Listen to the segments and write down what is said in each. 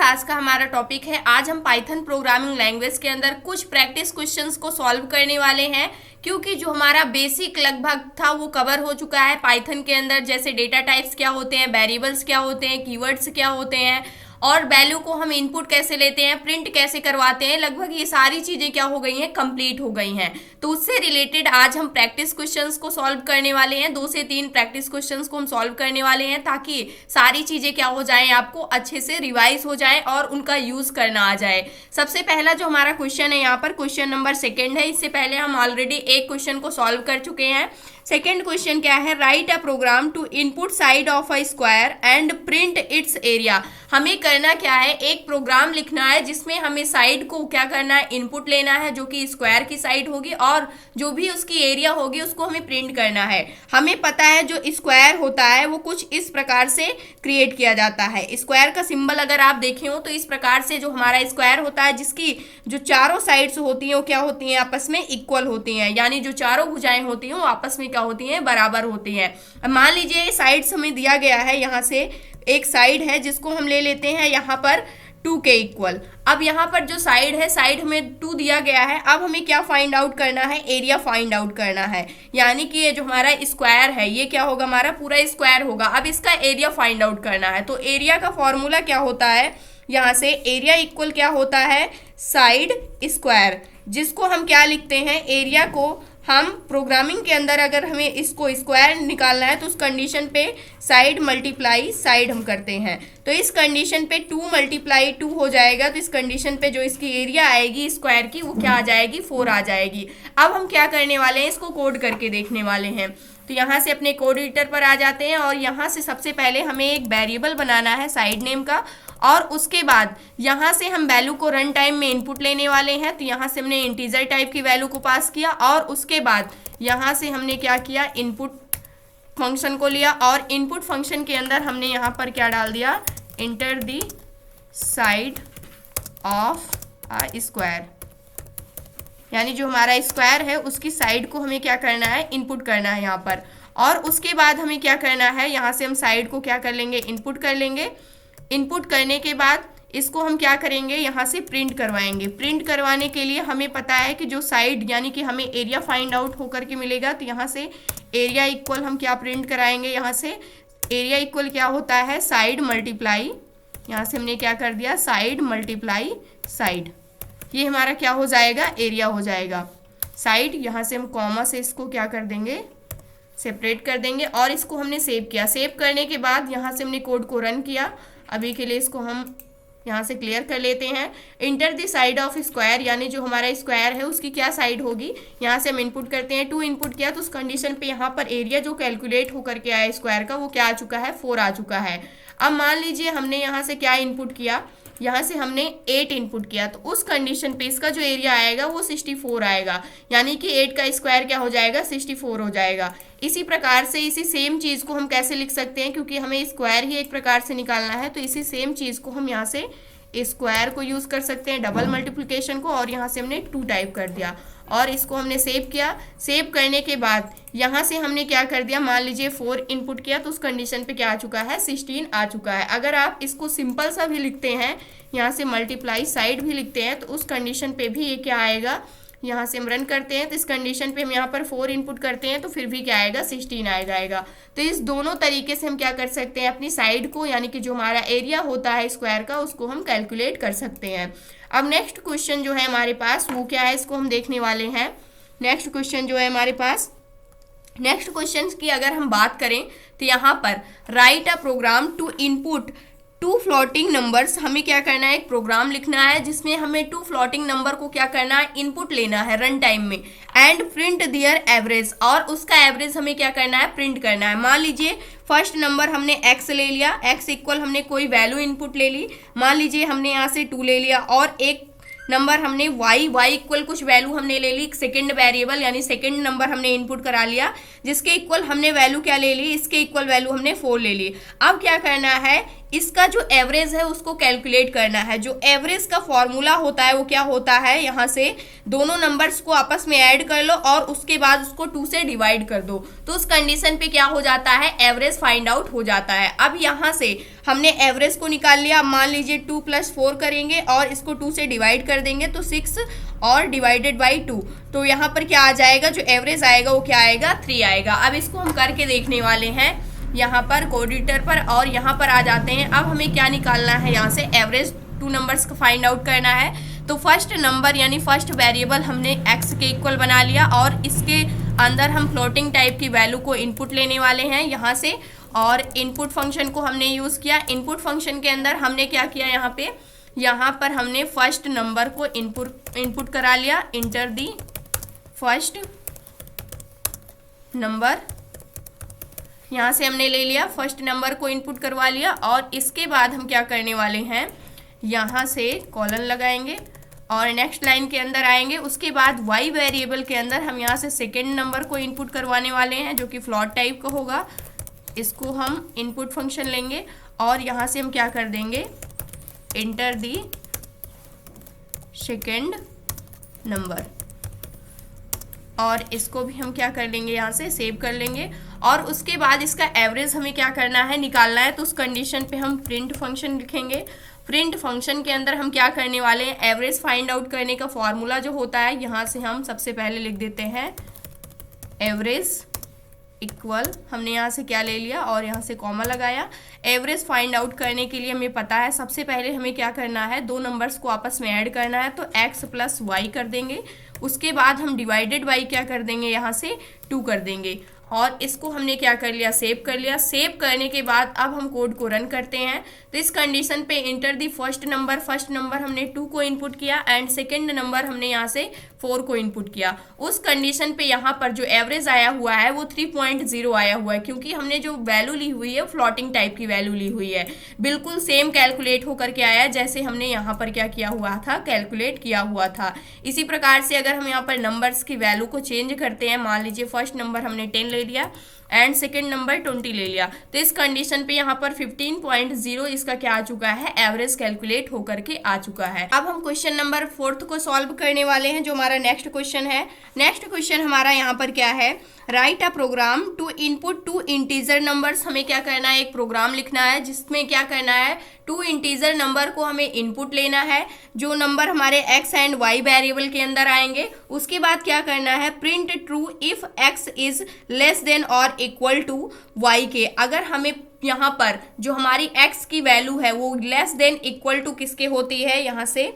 आज का हमारा टॉपिक है। आज हम पाइथन प्रोग्रामिंग लैंग्वेज के अंदर कुछ प्रैक्टिस क्वेश्चंस को सॉल्व करने वाले हैं, क्योंकि जो हमारा बेसिक लगभग था वो कवर हो चुका है पाइथन के अंदर। जैसे डेटा टाइप्स क्या होते हैं, वेरिएबल्स क्या होते हैं, कीवर्ड्स क्या होते हैं और वैल्यू को हम इनपुट कैसे लेते हैं, प्रिंट कैसे करवाते हैं, लगभग ये सारी चीज़ें क्या हो गई हैं, कंप्लीट हो गई हैं। तो उससे रिलेटेड आज हम प्रैक्टिस क्वेश्चंस को सॉल्व करने वाले हैं। 2 से 3 प्रैक्टिस क्वेश्चंस को हम सॉल्व करने वाले हैं, ताकि सारी चीज़ें क्या हो जाएं, आपको अच्छे से रिवाइज हो जाए और उनका यूज़ करना आ जाए। सबसे पहला जो हमारा क्वेश्चन है यहाँ पर क्वेश्चन नंबर 2 है। इससे पहले हम ऑलरेडी एक क्वेश्चन को सॉल्व कर चुके हैं। सेकेंड क्वेश्चन क्या है, write a program to input side of a square and print its area. हमें करना क्या है, एक प्रोग्राम लिखना है जिसमें हमें साइड को क्या करना है, इनपुट लेना है, जो कि स्क्वायर की साइड होगी, और जो भी उसकी एरिया होगी उसको हमें प्रिंट करना है। हमें पता है जो स्क्वायर होता है वो कुछ इस प्रकार से क्रिएट किया जाता है। स्क्वायर का सिंबल अगर आप देखें हो तो इस प्रकार से जो हमारा स्क्वायर होता है, जिसकी जो चारों साइड्स होती हैं वो क्या होती हैं, आपस में इक्वल होती हैं, यानी जो चारों भुजाएं होती हैं वो आपस में क्या होती हैं, बराबर होती हैं। अब मान लीजिए साइड्स हमें दिया गया है, यहाँ से एक साइड है जिसको हम ले लेते हैं यहाँ पर 2 के इक्वल। अब यहाँ पर जो साइड है, साइड हमें 2 दिया गया है। अब हमें क्या फाइंड आउट करना है, एरिया फाइंड आउट करना है, यानी कि ये जो हमारा स्क्वायर है ये क्या होगा, हमारा पूरा स्क्वायर होगा। अब इसका एरिया फाइंड आउट करना है, तो एरिया का फॉर्मूला क्या होता है, यहाँ से एरिया इक्वल क्या होता है, साइड स्क्वायर, जिसको हम क्या लिखते हैं, एरिया को हम प्रोग्रामिंग के अंदर अगर हमें इसको स्क्वायर निकालना है तो उस कंडीशन पे साइड मल्टीप्लाई साइड हम करते हैं। तो इस कंडीशन पे 2 × 2 हो जाएगा, तो इस कंडीशन पे जो इसकी एरिया आएगी स्क्वायर की वो क्या आ जाएगी, 4 आ जाएगी। अब हम क्या करने वाले हैं, इसको कोड करके देखने वाले हैं। तो यहाँ से अपने कोड एडिटर पर आ जाते हैं और यहाँ से सबसे पहले हमें एक वेरिएबल बनाना है साइड नेम का, और उसके बाद यहाँ से हम वैल्यू को रन टाइम में इनपुट लेने वाले हैं। तो यहाँ से हमने इंटीजर टाइप की वैल्यू को पास किया और उसके बाद यहाँ से हमने क्या किया, इनपुट फंक्शन को लिया, और इनपुट फंक्शन के अंदर हमने यहाँ पर क्या डाल दिया, inter the side of a square, यानी जो हमारा स्क्वायर है उसकी साइड को हमें क्या करना है, इनपुट करना है यहाँ पर। और उसके बाद हमें क्या करना है, यहाँ से हम साइड को क्या कर लेंगे, इनपुट कर लेंगे। इनपुट करने के बाद इसको हम क्या करेंगे, यहाँ से प्रिंट करवाएंगे। प्रिंट करवाने के लिए हमें पता है कि जो साइड यानी कि हमें एरिया फाइंड आउट होकर के मिलेगा, तो यहाँ से एरिया इक्वल हम क्या प्रिंट कराएंगे, यहाँ से एरिया इक्वल क्या होता है, साइड मल्टीप्लाई, यहाँ से हमने क्या कर दिया, साइड मल्टीप्लाई साइड, ये हमारा क्या हो जाएगा, एरिया हो जाएगा। साइड यहाँ से हम कॉमा से इसको क्या कर देंगे, सेपरेट कर देंगे, और इसको हमने सेव किया। सेव करने के बाद यहाँ से हमने कोड को रन किया। अभी के लिए इसको हम यहाँ से क्लियर कर लेते हैं। Enter the side of square, यानी जो हमारा स्क्वायर है उसकी क्या साइड होगी, यहाँ से हम इनपुट करते हैं। 2 इनपुट किया तो उस कंडीशन पे यहाँ पर एरिया जो कैलकुलेट होकर के आया स्क्वायर का वो क्या आ चुका है, 4 आ चुका है। अब मान लीजिए हमने यहाँ से क्या इनपुट किया, यहाँ से हमने 8 इनपुट किया, तो उस कंडीशन पे इसका जो एरिया आएगा वो 64 आएगा, यानी कि 8 का स्क्वायर क्या हो जाएगा, 64 हो जाएगा। इसी प्रकार से इसी सेम चीज़ को हम कैसे लिख सकते हैं, क्योंकि हमें स्क्वायर ही एक प्रकार से निकालना है, तो इसी सेम चीज़ को हम यहाँ से स्क्वायर को यूज़ कर सकते हैं, डबल मल्टीप्लिकेशन को, और यहाँ से हमने 2 टाइप कर दिया और इसको हमने सेव किया। सेव करने के बाद यहाँ से हमने क्या कर दिया, मान लीजिए 4 इनपुट किया तो उस कंडीशन पे क्या आ चुका है, 16 आ चुका है। अगर आप इसको सिंपल सा भी लिखते हैं, यहाँ से मल्टीप्लाई साइड भी लिखते हैं, तो उस कंडीशन पे भी ये क्या आएगा, यहाँ से हम रन करते हैं तो इस कंडीशन पे हम यहाँ पर 4 इनपुट करते हैं तो फिर भी क्या आएगा, 16 आ जाएगा। तो इस दोनों तरीके से हम क्या कर सकते हैं, अपनी साइड को यानी कि जो हमारा एरिया होता है स्क्वायर का उसको हम कैलकुलेट कर सकते हैं। अब नेक्स्ट क्वेश्चन जो है हमारे पास वो क्या है, इसको हम देखने वाले हैं। नेक्स्ट क्वेश्चन जो है हमारे पास, नेक्स्ट क्वेश्चन की अगर हम बात करें तो यहाँ पर write a program to input 2 floating numbers, हमें क्या करना है, एक प्रोग्राम लिखना है जिसमें हमें 2 फ्लोटिंग नंबर को क्या करना है, इनपुट लेना है रन टाइम में, एंड प्रिंट देयर एवरेज, और उसका एवरेज हमें क्या करना है, प्रिंट करना है। मान लीजिए फर्स्ट नंबर हमने x ले लिया, x इक्वल हमने कोई वैल्यू इनपुट ले ली, मान लीजिए हमने यहाँ से 2 ले लिया, और एक नंबर हमने y इक्वल कुछ वैल्यू हमने ले ली, सेकंड वेरिएबल यानी सेकंड नंबर हमने इनपुट करा लिया, जिसके इक्वल हमने वैल्यू क्या ले ली, इसके इक्वल वैल्यू हमने 4 ले ली। अब क्या करना है, इसका जो एवरेज है उसको कैलकुलेट करना है। जो एवरेज का फॉर्मूला होता है वो क्या होता है, यहाँ से दोनों नंबर्स को आपस में ऐड कर लो और उसके बाद उसको 2 से डिवाइड कर दो, तो उस कंडीशन पे क्या हो जाता है, एवरेज फाइंड आउट हो जाता है। अब यहाँ से हमने एवरेज को निकाल लिया। अब मान लीजिए 2 + 4 करेंगे और इसको 2 से डिवाइड कर देंगे तो 6 और डिवाइडेड बाई 2, तो यहाँ पर क्या आ जाएगा, जो एवरेज आएगा वो क्या आएगा, 3 आएगा। अब इसको हम करके देखने वाले हैं यहाँ पर कोडिटर पर, और यहाँ पर आ जाते हैं। अब हमें क्या निकालना है, यहाँ से एवरेज 2 नंबर्स को फाइंड आउट करना है। तो फर्स्ट नंबर यानी फर्स्ट वेरिएबल हमने x के इक्वल बना लिया और इसके अंदर हम फ्लोटिंग टाइप की वैल्यू को इनपुट लेने वाले हैं यहाँ से, और इनपुट फंक्शन को हमने यूज़ किया। इनपुट फंक्शन के अंदर हमने क्या किया, यहाँ पर हमने फर्स्ट नंबर को इनपुट करा लिया। इंटर दी फर्स्ट नंबर, यहाँ से हमने ले लिया फर्स्ट नंबर को इनपुट करवा लिया। और इसके बाद हम क्या करने वाले हैं, यहाँ से कॉलन लगाएंगे और नेक्स्ट लाइन के अंदर आएंगे। उसके बाद y वेरिएबल के अंदर हम यहाँ से सेकेंड नंबर को इनपुट करवाने वाले हैं जो कि फ्लोट टाइप का होगा। इसको हम इनपुट फंक्शन लेंगे और यहाँ से हम क्या कर देंगे, इंटर दी सेकेंड नंबर, और इसको भी हम क्या कर लेंगे, यहाँ से सेव कर लेंगे। और उसके बाद इसका एवरेज हमें क्या करना है, निकालना है। तो उस कंडीशन पे हम प्रिंट फंक्शन लिखेंगे। प्रिंट फंक्शन के अंदर हम क्या करने वाले हैं, एवरेज फाइंड आउट करने का फॉर्मूला जो होता है, यहाँ से हम सबसे पहले लिख देते हैं एवरेज इक्वल, हमने यहाँ से क्या ले लिया और यहाँ से कॉमा लगाया। एवरेज फाइंड आउट करने के लिए हमें पता है सबसे पहले हमें क्या करना है, 2 नंबर्स को आपस में ऐड करना है, तो x + y कर देंगे। उसके बाद हम डिवाइडेड बाई क्या कर देंगे, यहाँ से 2 कर देंगे। और इसको हमने क्या कर लिया, सेव कर लिया। सेव करने के बाद अब हम कोड को रन करते हैं। तो इस कंडीशन पे इंटर दी फर्स्ट नंबर हमने 2 को इनपुट किया एंड सेकंड नंबर हमने यहाँ से 4 को इनपुट किया। उस कंडीशन पे यहाँ पर जो एवरेज आया हुआ है वो 3.0 आया हुआ है, क्योंकि हमने जो वैल्यू ली हुई है फ्लोटिंग टाइप की वैल्यू ली हुई है। बिल्कुल सेम कैलकुलेट होकर के आया जैसे हमने यहाँ पर क्या किया हुआ था, कैलकुलेट किया हुआ था। इसी प्रकार से अगर हम यहाँ पर नंबर्स की वैल्यू को चेंज करते हैं, मान लीजिए फर्स्ट नंबर हमने 10 ले लिया एंड सेकेंड नंबर 20 ले लिया, तो इस कंडीशन पे यहाँ पर 15.0 इसका क्या आ चुका है, एवरेज कैलकुलेट होकर के आ चुका है। अब हम क्वेश्चन नंबर 4 को सॉल्व करने वाले हैं, जो हमारा नेक्स्ट क्वेश्चन है। नेक्स्ट क्वेश्चन हमारा यहाँ पर क्या है, write a program to input 2 integer numbers. हमें क्या करना है, एक प्रोग्राम लिखना है जिसमें क्या करना है, 2 इंटीजर नंबर को हमें इनपुट लेना है, जो नंबर हमारे x एंड y वेरिएबल के अंदर आएंगे। उसके बाद क्या करना है, print true if x is less than और इक्वल टू y के। अगर हमें यहाँ पर जो हमारी x की वैल्यू है वो लेस देन इक्वल टू किसके होती है, यहाँ से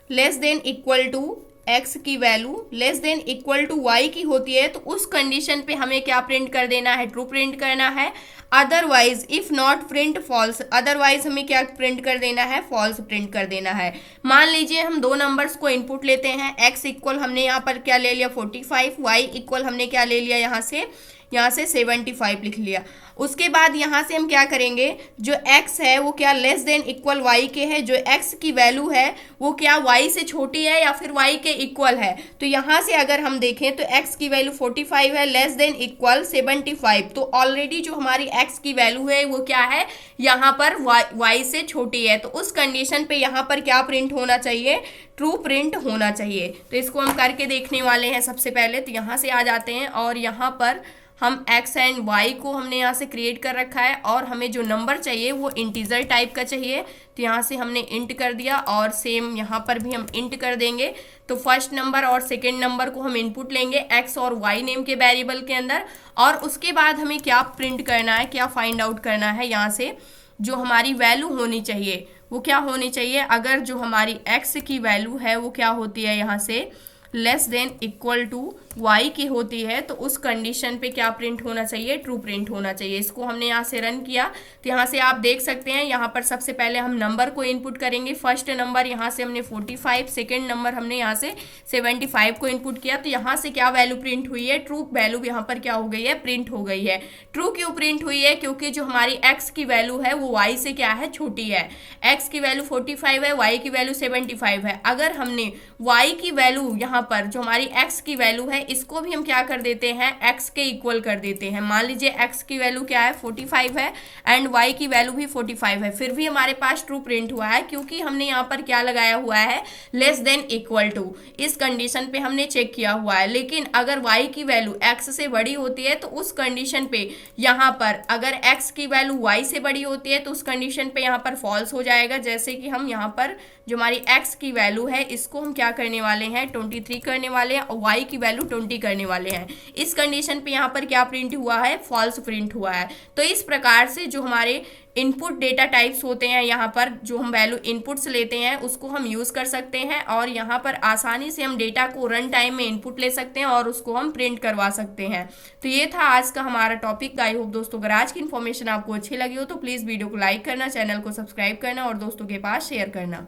less than equal to x की value less than equal to y की होती है, तो उस कंडीशन पे हमें क्या प्रिंट कर देना है, ट्रू प्रिंट करना है। Otherwise if not print false, otherwise हमें क्या प्रिंट कर देना है, फॉल्स प्रिंट कर देना है। मान लीजिए हम 2 नंबर्स को इनपुट लेते हैं, x इक्वल हमने यहाँ पर क्या ले लिया 45, y इक्वल हमने क्या ले लिया यहाँ से 75 लिख लिया। उसके बाद यहाँ से हम क्या करेंगे, जो x है वो क्या लेस देन इक्वल y के है, जो x की वैल्यू है वो क्या y से छोटी है या फिर y के इक्वल है। तो यहाँ से अगर हम देखें तो x की वैल्यू 45 है, लेस देन इक्वल 75, तो ऑलरेडी जो हमारी x की वैल्यू है वो क्या है, यहाँ पर y से छोटी है। तो उस कंडीशन पे यहाँ पर क्या प्रिंट होना चाहिए, ट्रू प्रिंट होना चाहिए। तो इसको हम करके देखने वाले हैं। सबसे पहले तो यहाँ से आ जाते हैं और यहाँ पर हम x एंड y को हमने यहाँ से क्रिएट कर रखा है और हमें जो नंबर चाहिए वो इंटीजर टाइप का चाहिए, तो यहाँ से हमने इंट कर दिया और सेम यहाँ पर भी हम इंट कर देंगे। तो फर्स्ट नंबर और सेकंड नंबर को हम इनपुट लेंगे x और y नेम के वेरिएबल के अंदर, और उसके बाद हमें क्या प्रिंट करना है, क्या फाइंड आउट करना है, यहाँ से जो हमारी वैल्यू होनी चाहिए वो क्या होनी चाहिए। अगर जो हमारी x की वैल्यू है वो क्या होती है, यहाँ से less than equal to y की होती है, तो उस कंडीशन पे क्या प्रिंट होना चाहिए, ट्रू प्रिंट होना चाहिए। इसको हमने यहाँ से रन किया तो यहाँ से आप देख सकते हैं, यहाँ पर सबसे पहले हम नंबर को इनपुट करेंगे। फर्स्ट नंबर यहाँ से हमने 45, सेकंड नंबर हमने यहाँ से 75 को इनपुट किया, तो यहाँ से क्या वैल्यू प्रिंट हुई है, ट्रू वैल्यू यहाँ पर क्या हो गई है, प्रिंट हो गई है। ट्रू क्यों प्रिंट हुई है, क्योंकि जो हमारी x की वैल्यू है वो y से क्या है, छोटी है। x की वैल्यू 45 है, y की वैल्यू 75 है। अगर हमने y की वैल्यू यहाँ पर जो हमारी x की वैल्यू है इसको भी हम क्या कर देते हैं, x के इक्वल कर देते हैं। मान लीजिए x की वैल्यू क्या है 45 है एंड y की वैल्यू भी 45 है, फिर भी हमारे पास ट्रू प्रिंट हुआ है क्योंकि हमने यहाँ पर क्या लगाया हुआ है, लेस देन इक्वल टू। इस कंडीशन पे हमने चेक किया हुआ है। लेकिन अगर y की वैल्यू x से बड़ी होती है तो उस कंडीशन पे यहाँ पर अगर x की वैल्यू y से बड़ी होती है तो उस कंडीशन पे यहाँ पर फॉल्स हो जाएगा। जैसे कि हम यहाँ पर जो हमारी x की वैल्यू है इसको हम क्या करने वाले हैं, 23 करने वाले हैं और y की वैल्यू 20 करने वाले हैं। इस कंडीशन पे यहाँ पर क्या प्रिंट हुआ है, फॉल्स प्रिंट हुआ है। तो इस प्रकार से जो हमारे इनपुट डेटा टाइप्स होते हैं, यहाँ पर जो हम वैल्यू इनपुट्स लेते हैं उसको हम यूज़ कर सकते हैं और यहाँ पर आसानी से हम डेटा को रन टाइम में इनपुट ले सकते हैं और उसको हम प्रिंट करवा सकते हैं। तो ये था आज का हमारा टॉपिक। आई होप दोस्तों अगर आज की इन्फॉर्मेशन आपको अच्छी लगी हो तो प्लीज़ वीडियो को लाइक करना, चैनल को सब्सक्राइब करना और दोस्तों के पास शेयर करना।